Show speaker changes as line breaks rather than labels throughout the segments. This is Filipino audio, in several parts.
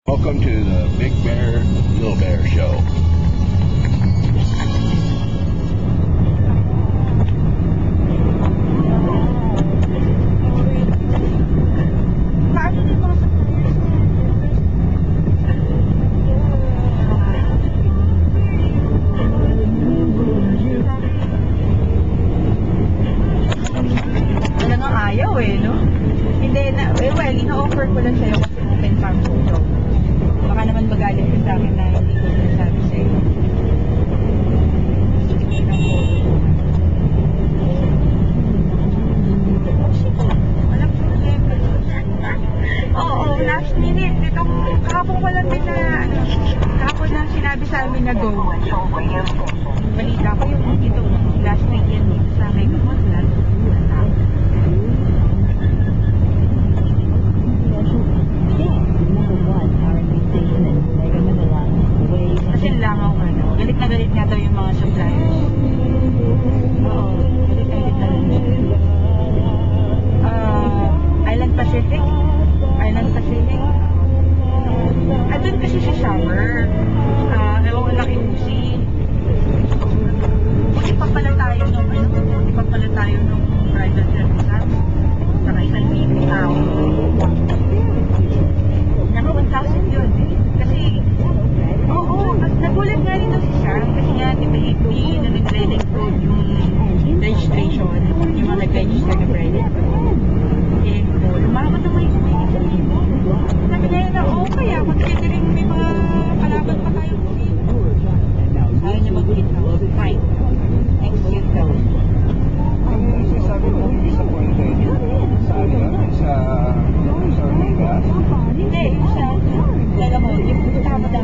Welcome to the Big Bear, Little Bear show.
Ina-offer ko lang sa'yo kasi open farm ko. Baka naman magalit ka sa akin na hindi ko sinasabi sa'yo. Walang problema. Oo, last minute. Itong kahapon ko lang din na, kahapon lang sinabi sa amin na go. Balita ko yung ito, last week yan dito sa akin. Galit na galit nga daw yung mga suppliers. Oo, galit na galit na lang. Island Pacific. Doon kasi si Shower. Ewan ko lang iusi. Ipapala tayo nung bridal service. Saka isang meeting tao. Naka 1,000 yun. Kasi, oo, nagulat nga rin daw si Sam. Kasi nga, di ba, na nag-credit code yung registration. Yung mga nag-register na credit code. Eh, lumabot na may sabi na yun na, kaya considering may mga kalaban pa tayo kasi. Ayaw niya mag-hit na. Fine. Next year daw.
Ano yung sinasabi mo disappointed? Sa ano yun? Sa Ortigas?
Hindi, sa talaga mo, yung tama daw.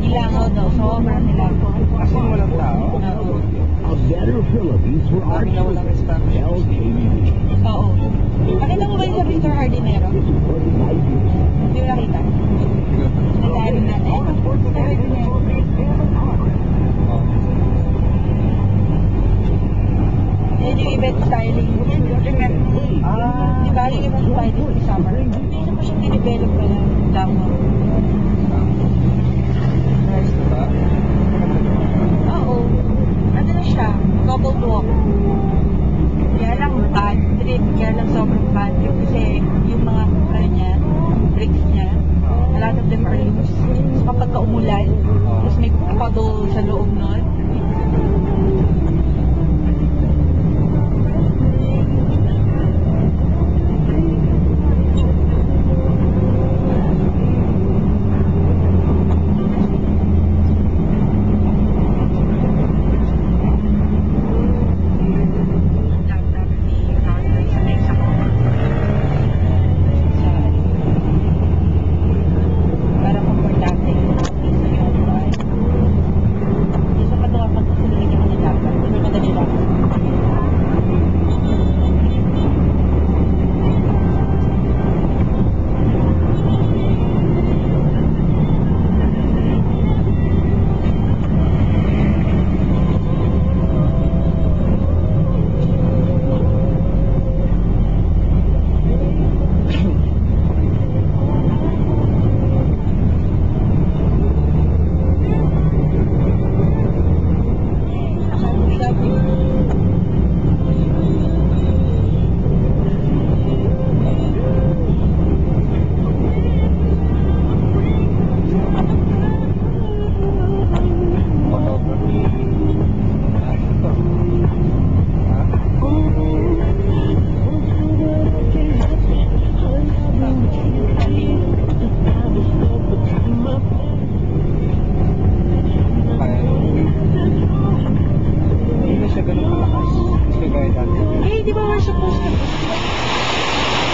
Ilangaw daw, sobrang nilangaw.
Kasi walang tao?
A better Philippines for our children.
Oo. Nakita mo ba yung sa Victor Hardinero? Hindi mo nakita? Nag-aaring natin. Victor Hardinero. Yan yung event styling. Diba yung event styling sa summer? Isa pa siyang dinevelop ko lang. Langaw. Oo. Ano na siya? Couple walk. Kaya lang bad trip. Kaya lang sobrang bad trip. Kasi yung mga ano niya, bricks niya, a lot of them are loose. So kapag ka-umulan, tapos may puddle sa loob nun,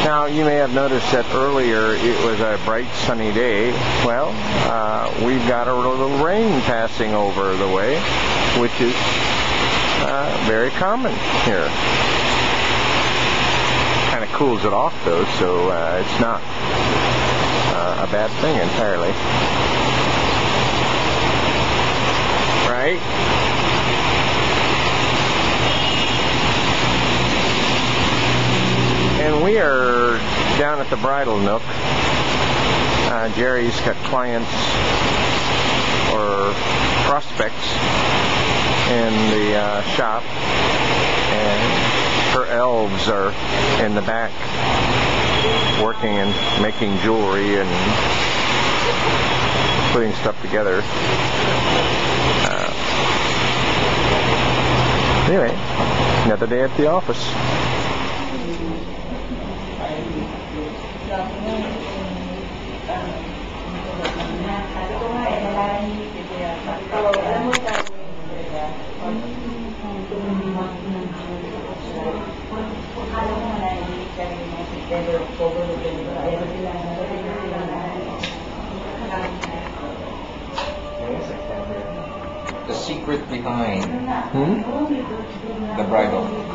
Now, you may have noticed that earlier it was a bright sunny day. Well, we've got a little rain passing over the way, which is very common here. Kind of cools it off, though, so it's not a bad thing entirely. Right? And we are down at the Bridal Nook. Jerry's got clients or prospects in the shop, and her elves are in the back working and making jewelry and putting stuff together. Anyway, another day at the office.
The secret behind the bridal.